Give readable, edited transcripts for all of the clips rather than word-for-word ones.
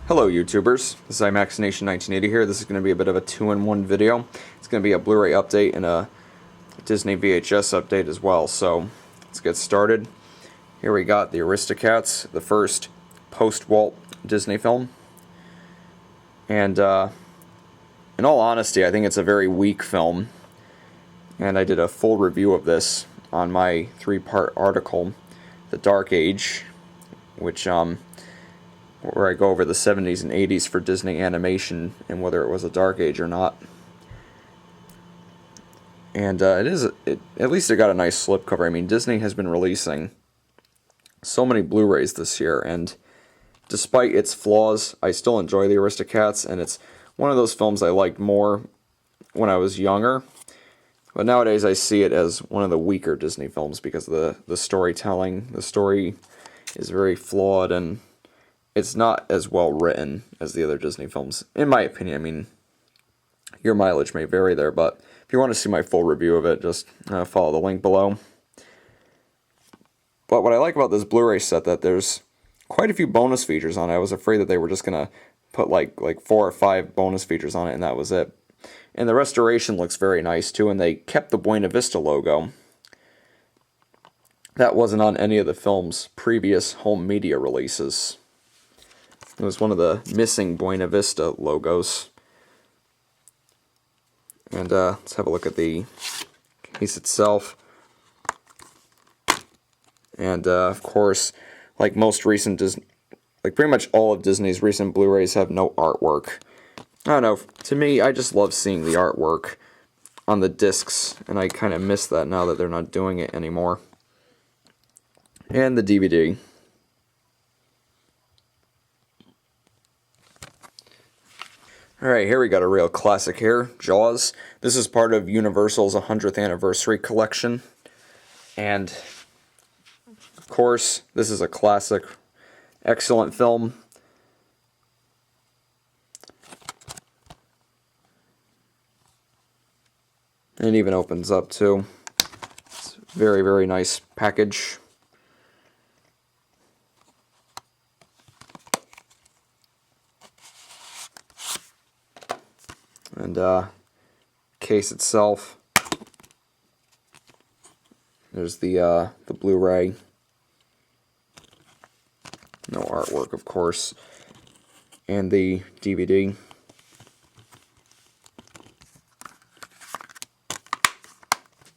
Hello YouTubers, this is IMAXNation1980 here. This is going to be a bit of a two-in-one video. It's going to be a Blu-ray update and a Disney VHS update as well. So let's get started. Here we got the Aristocats, the first post-Walt Disney film. And in all honesty, I think it's a very weak film. And I did a full review of this on my 3-part article, The Dark Age, which where I go over the 70s and 80s for Disney animation and whether it was a dark age or not. And at least it got a nice slipcover. I mean, Disney has been releasing so many Blu-rays this year, and despite its flaws, I still enjoy the Aristocats, and it's one of those films I liked more when I was younger. But nowadays I see it as one of the weaker Disney films because of the storytelling. The story is very flawed, and it's not as well written as the other Disney films, in my opinion. I mean, your mileage may vary there, but if you want to see my full review of it, just follow the link below. But what I like about this Blu-ray set, that there's quite a few bonus features on it. I was afraid that they were just going to put like 4 or 5 bonus features on it, and that was it. And the restoration looks very nice, too, and they kept the Buena Vista logo. That wasn't on any of the film's previous home media releases. It was one of the missing Buena Vista logos. And let's have a look at the case itself. And of course, like most recent like pretty much all of Disney's recent Blu-rays have no artwork. I don't know, to me, I just love seeing the artwork on the discs, and I kind of miss that now that they're not doing it anymore. And the DVD. Alright, here we got a real classic here, Jaws. This is part of Universal's 100th anniversary collection. And, of course, this is a classic, excellent film. And it even opens up, too. It's a very, very nice package. And case itself, there's the Blu-ray, no artwork of course, and the DVD.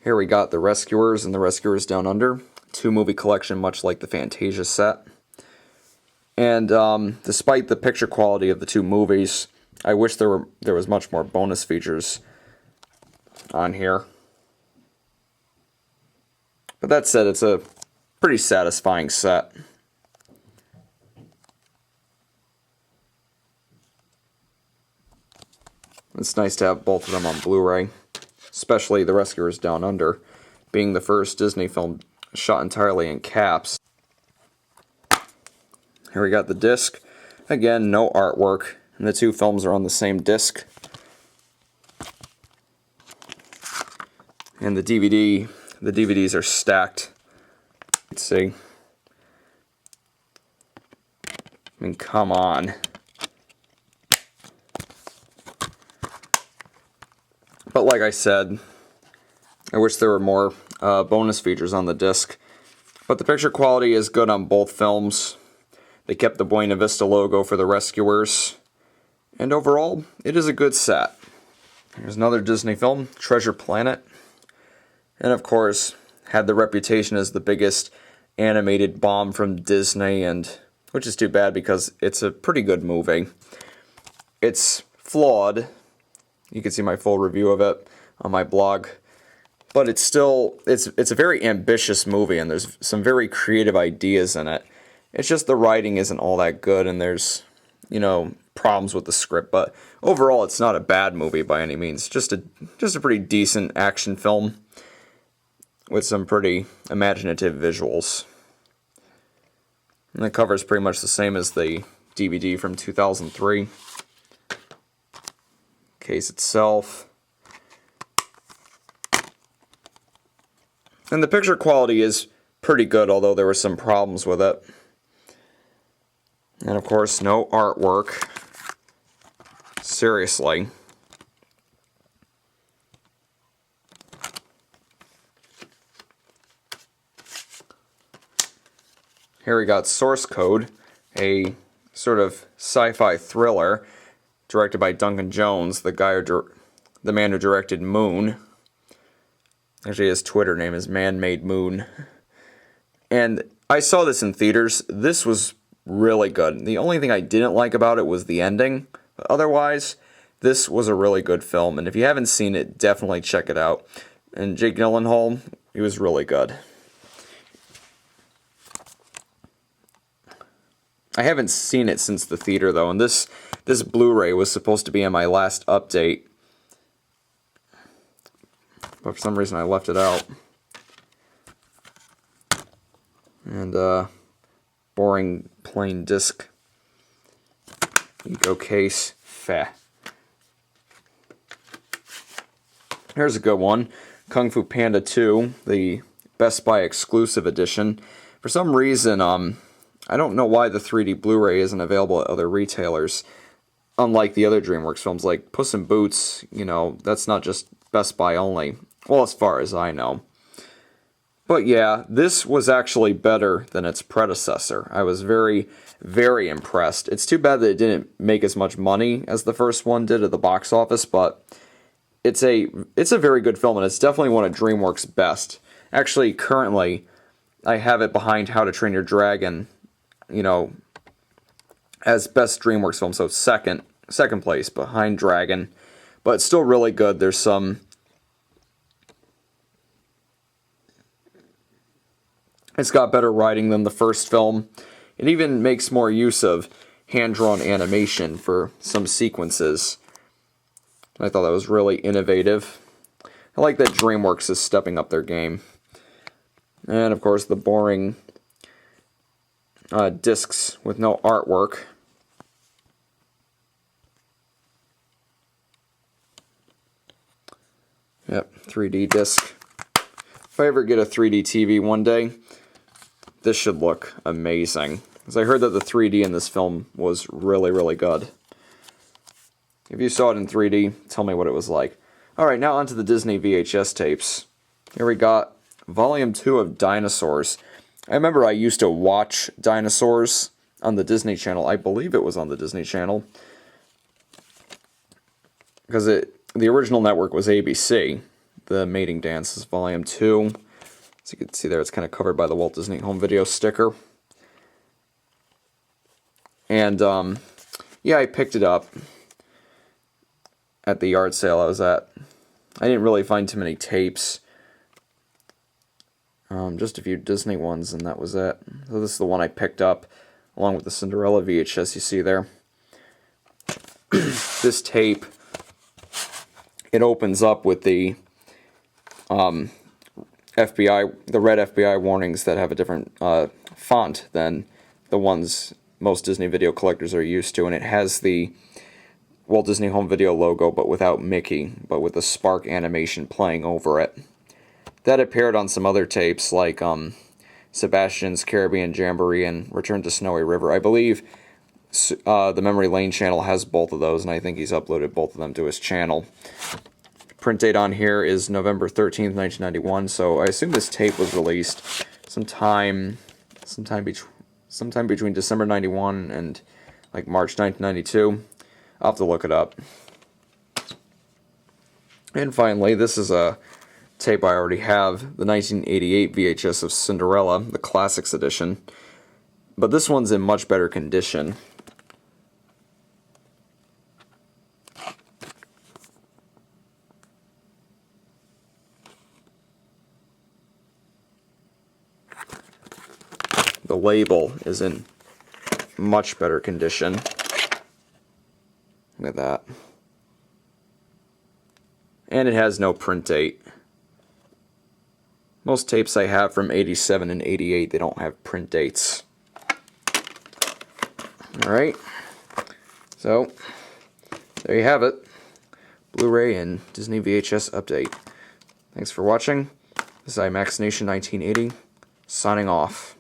Here we got The Rescuers and The Rescuers Down Under, 2-movie collection much like the Fantasia set. And despite the picture quality of the 2 movies, I wish there was much more bonus features on here. But that said, it's a pretty satisfying set. It's nice to have both of them on Blu-ray, especially The Rescuers Down Under, being the first Disney film shot entirely in caps. Here we got the disc. Again, no artwork. And the 2 films are on the same disc. And the DVDs are stacked. Let's see. I mean, come on. But like I said, I wish there were more bonus features on the disc. But the picture quality is good on both films. They kept the Buena Vista logo for The Rescuers. And overall, it is a good set. Here's another Disney film, Treasure Planet. And of course, had the reputation as the biggest animated bomb from Disney, and which is too bad because it's a pretty good movie. It's flawed. You can see my full review of it on my blog. But it's still, it's a very ambitious movie, and there's some very creative ideas in it. It's just the writing isn't all that good, and there's, you know, problems with the script, but overall it's not a bad movie by any means. Just a pretty decent action film with some pretty imaginative visuals. And the cover is pretty much the same as the DVD from 2003. Case itself. And the picture quality is pretty good, although there were some problems with it. And of course, no artwork. Seriously. Here we got Source Code, a sort of sci-fi thriller directed by Duncan Jones, the man who directed Moon. Actually, his Twitter name is Man-Made Moon. And I saw this in theaters. This was really good. The only thing I didn't like about it was the ending. But otherwise, this was a really good film. And if you haven't seen it, definitely check it out. And Jake Gyllenhaal, he was really good. I haven't seen it since the theater, though. And this Blu-ray was supposed to be in my last update. But for some reason, I left it out. And, boring plain disc. Eco case. Feh. Here's a good one. Kung Fu Panda 2, the Best Buy exclusive edition. For some reason, I don't know why the 3D Blu-ray isn't available at other retailers. Unlike the other DreamWorks films, like Puss in Boots, you know, that's not just Best Buy only. Well, as far as I know. But yeah, this was actually better than its predecessor. I was very, very impressed. It's too bad that it didn't make as much money as the first one did at the box office, but it's a very good film, and it's definitely one of DreamWorks' best. Actually, currently, I have it behind How to Train Your Dragon, you know, as best DreamWorks film, so second place behind Dragon, but it's still really good. There's some, it's got better writing than the first film. It even makes more use of hand-drawn animation for some sequences. I thought that was really innovative. I like that DreamWorks is stepping up their game. And of course the boring discs with no artwork. Yep, 3D disc. If I ever get a 3D TV one day, this should look amazing. Because I heard that the 3D in this film was really, really good. If you saw it in 3D, tell me what it was like. Alright, now onto the Disney VHS tapes. Here we got Volume 2 of Dinosaurs. I remember I used to watch Dinosaurs on the Disney Channel. I believe it was on the Disney Channel. Because the original network was ABC. The Mating Dance is Volume 2. As you can see there, it's kind of covered by the Walt Disney Home Video sticker. And, yeah, I picked it up at the yard sale I was at. I didn't really find too many tapes. Just a few Disney ones, and that was it. So this is the one I picked up, along with the Cinderella VHS you see there. This tape, it opens up with the FBI, the red FBI warnings that have a different font than the ones most Disney video collectors are used to, and it has the Walt Disney Home Video logo, but without Mickey, but with the spark animation playing over it. That appeared on some other tapes, like Sebastian's Caribbean Jamboree and Return to Snowy River. I believe the Memory Lane channel has both of those, and I think he's uploaded both of them to his channel. Print date on here is November 13th, 1991, so I assume this tape was released sometime between December 91 and like March 1992. I'll have to look it up. And finally, this is a tape I already have, the 1988 VHS of Cinderella, the Classics edition. But this one's in much better condition. The label is in much better condition. Look at that. And it has no print date. Most tapes I have from 87 and 88, they don't have print dates. Alright. So, there you have it. Blu-ray and Disney VHS update. Thanks for watching. This is IMAX Nation 1980, signing off.